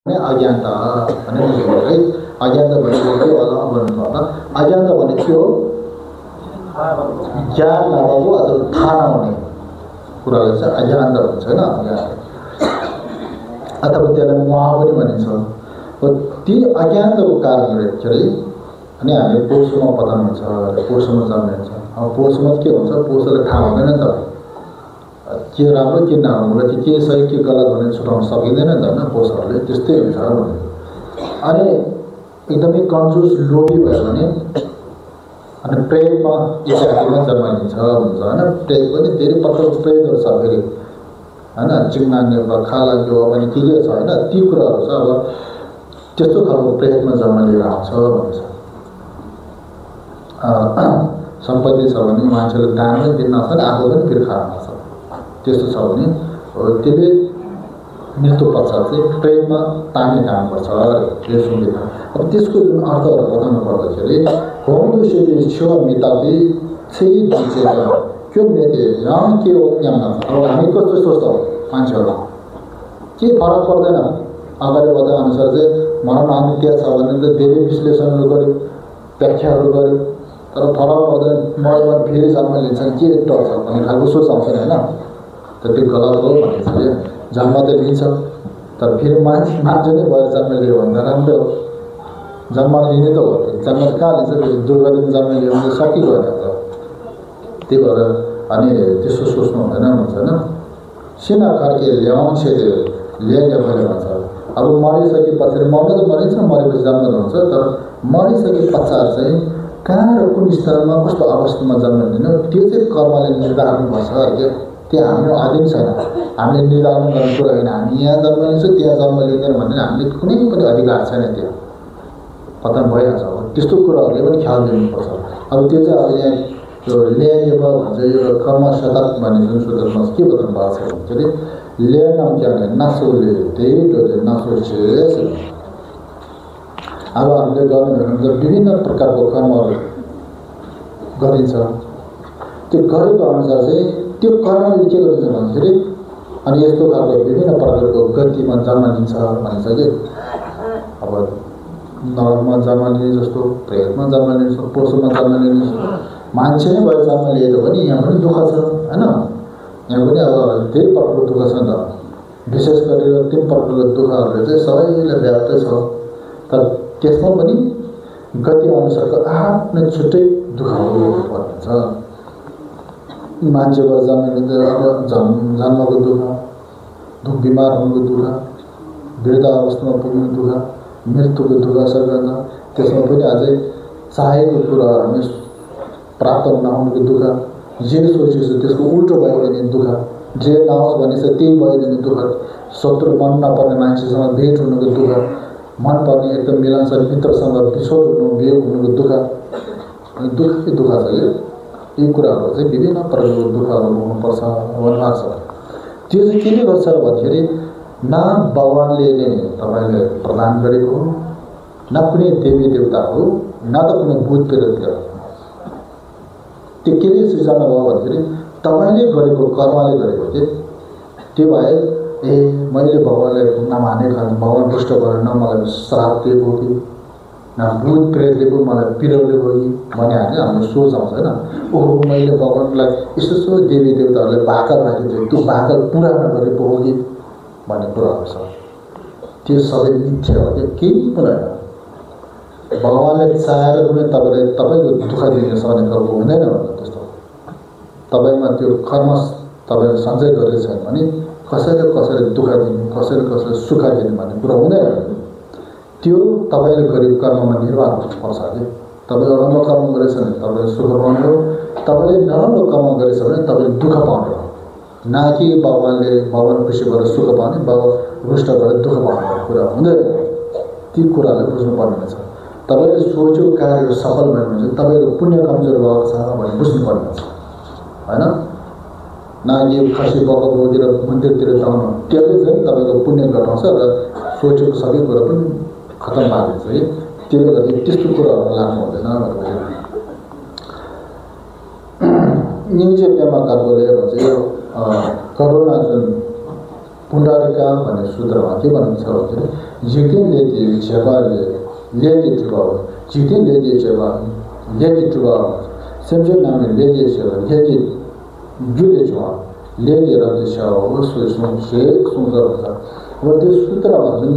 अज्ञानता भन्ने बुझ्नु है। अज्ञानता भनेको के होला भन्नुपर्दा अज्ञानता भनेको के हो? ज्ञान नभएको अथवा थाहा नहुने कुरालाई चाहिँ अज्ञानता भन्छ हैन। अथवा त्यसलाई मोह पनि भनिन्छ। ती अज्ञानताको कारणले चाहिँ अनि हामी पोषमा पतन हुन्छ, पोषमा जन्मिन्छ। अब पोषमा के हुन्छ? पोषले थाहा हुँदैन नि त के राम्रो के नराम्रो, के सही के गलत भनेर छुटाउन सकिँदैन नि त हैन। पोषहरूले त्यस्तै हुन्छ भने अनि एकदमै कन्जुस लोभी भयो भने अनि प्रेममा इच्छामा जन्मिन्छ भन्छ हैन। प्रेम पनि धेरै प्रकारको प्रेमहरू छ फेरि हैन। चिम्नाने खाला जो पनि के छ हैन, ती कुराहरू छ। अब त्यस्तो खालको प्रेममा जन्म लिएर आउँछ भन्छ। सम्पत्ति छ भने मान्छेले दान पनि दिन नसक्छ, आफू पनि फेरि खान नसक्छ। त्यस्तो छ भने त्यसले मृत्यु पश्चात चाहिँ प्रेममा तान्ने काम गर्छ यो सुन्दैन। अब त्यसको जुन अर्थहरू बताउनु पर्दाखेरि होमोसेक्सुअल छेउ मिताबी चाहिँ दिन्छ क्यों मेते राम के हो यहाँ न। अब हामी कस्तो सोच्छौँ मान्छेहरू के फरक पर्दैन। अगाडि बताए अनुसार चाहिँ मरण अन्त्य छ भने त धेरै विश्लेषणहरू गर्यो, व्याख्याहरू गर्यो, तर फरक पर्दैन। मरेर फेरि जन्म लिन्छ के टर्छ भन्ने खालको सोच आउँछ हैन। त त्यो गलत हो भन्ने चाहिँ जन्म त लिन्छ तर फेरि मान्छे नै भएर जन्म लियो भन्दा राम्रो हो। जन्म लिने त हो, जन्म कहाँ लिन्छ? दुर्गादेखि जन्म लियो भने सकिगयो नि त। त्यही भएर अनि त्यस्तो सोच्नु हुँदैन भन्छ हैन। सिना खर्के ल्याउँछ ल्याए भने भन्छ। अब मरिसकेपछि मर्नु त मरिन्छ, मरेपछि जन्म हुन्छ। तर मरिसके पश्चात चाहिँ कहाँ र कुन स्थलमा कस्तो अवस्थामा जन्म लिनु त्यो चाहिँ कर्मले निर्धारण गर्छ अरे। त्यहाँ हाम्रो अधीन छैन, हामीले निर्धारण गर्ने कुरा होइन। हामी यहाँ जन्म लिन्छौँ त्यहाँ जन्म लिँदैन भन्ने हामीले कुनै पनि अधिकार छैन। त्यहाँ पतन भइहाल्छ। त्यस्तो कुराहरूले पनि ख्याल दिनुपर्छ। अब त्यो चाहिँ अब यहाँ त्यो ल्याएब भन्छ यो कर्म शतक भन्ने जुन सूत्रमा के बताउनु भएको छ भने ल्याएन क्या नासोले त्यही डोले नासो शेष। अब हामीले गर्ने भने विभिन्न प्रकारको कर्महरू गरिन्छ। त्यो गरेको अनुसार चाहिँ त्यो कर्मले के गरिन्छ भन्दाखेरि अनि यस्तो खालको विभिन्न प्रकारको गतिमा जन्म लिन्छ भनिन्छ कि अब नरकमा जन्म लिने जस्तो, प्रेतमा जन्म लिने जस्तो, पशुमा जन्म लिने जस्तो, मान्छे नै भएर जन्म लिएको पनि यहाँ पनि दुःख छ हैन। यहाँ पनि अब धेरै प्रकारको दुःख छ नि त। विशेष गरेर तीन प्रकारको दुःखहरूले चाहिँ सबैलाई व्याप्त छ। तर त्यसमा पनि गति अनुसारको आफ्नै छुट्टै दुःखहरू पर्छ। मान्छे भएर जन्म लिँदा अब जन्मको दुःख, बिमार हुनुको दुःख, वृद्ध अवस्थामा पुग्ने दुःख, मृत्युको दुःख सर्कन्छ। त्यसमा पनि अझै चाहेको कुराहरू प्राप्त नहुनुको दुःख, जे सोचेछ त्यसको उल्टो भयो भने दुःख, जे नहोस् भने चाहिँ त्यही भइदिने दुःख, शत्रु मन नपर्ने मान्छेसँग भेट हुनुको दुःख, मन पर्ने एकदम मिलनसार मित्रसँग बिछोड हुनु, वियोग हुनुको दुःख। अनि दुःखै दुःख छ यो। यी कुराहरू चाहिँ विभिन्न प्रकारको दुःखहरू हुनुपर्छ भन्नुभएको छ। त्यो चाहिँ केले गर्छ भन्दाखेरि न भगवानले नै तपाईँले प्रदान गरेको हो, न कुनै देवी देवता हो, न त कुनै भूत प्रेत हो। त्यो केले सृजना भयो भन्दाखेरि तपाईँले गरेको कर्मले गरेको थिएँ। त्यो भए मैले भगवानलाई नमानेको कारण भगवान दुष्ट गरेर न मलाई श्राप दिएको हो कि न भूत प्रेतले पो मलाई पिराउले गयो कि भन्ने हाम्रो सोच आउँछ होइन। ओहो मैले भगवानलाई यसो देवी देवताहरूले भाकल राखिदियो, त्यो भाकल पुरा नगरे पो हो कि भन्ने कुराहरू छ। त्यो सबै मिथ्या हो, त्यो केही पनि होइन। भगवानले चाहेर पनि तपाईँको दुःख दिन सक्ने खालको हुँदैन भन्दा त्यस्तो। तपाईँमा त्यो कर्म तपाईँले सञ्चय गरेको छैन भने कसैले दुःख दिने, कसैले सुख दिने भन्ने कुरा हुँदैन। त्यो तपाईँले गरेको कर्ममा निर्वाह हुनुपर्छ कि तपाईँले राम्रो कर्म गरेछ भने तपाईँले सुख पाउनु हो, तपाईँले नराम्रो कर्म गरेछ भने तपाईँले दुःख पाउनु हो। न कि भगवान खुसी भएर सुख पाउने, भगवान रुष्ट भएर दुःख पाउने कुरा हुँदैन। ती कुरालाई बुझ्नुपर्ने छ। तपाईँले सोचेको कार्यहरू सफल भयो भने तपाईँको पुण्य कमजोर भएको छ भने बुझ्नुपर्ने छ होइन। न यो खसी बक्क बोकेर मन्दिरतिर जानु त्यसले चाहिँ तपाईँको पुण्य घटाउँछ र सोचेको सबै कुरा पनि खतम भएको है। त्यसले गर्दा त्यस्तो कुराहरू लाग्नु हुँदैन भनेर निजे पेमा कार्गोले भन्छ। यो करोना जुन पुण्डारिका भन्ने सूत्रमा के भनिन्छ भने जिते लेदे जेवाले लेदे जुगाओ जिते लेदे जेवा लेदे जुगाओ सेम्जे नामे लेदे जेवा लेदे जुले जुवा लेदे रदे शाओ वो सोचो से सुंदर होता वो त्यो सूत्रमा जुन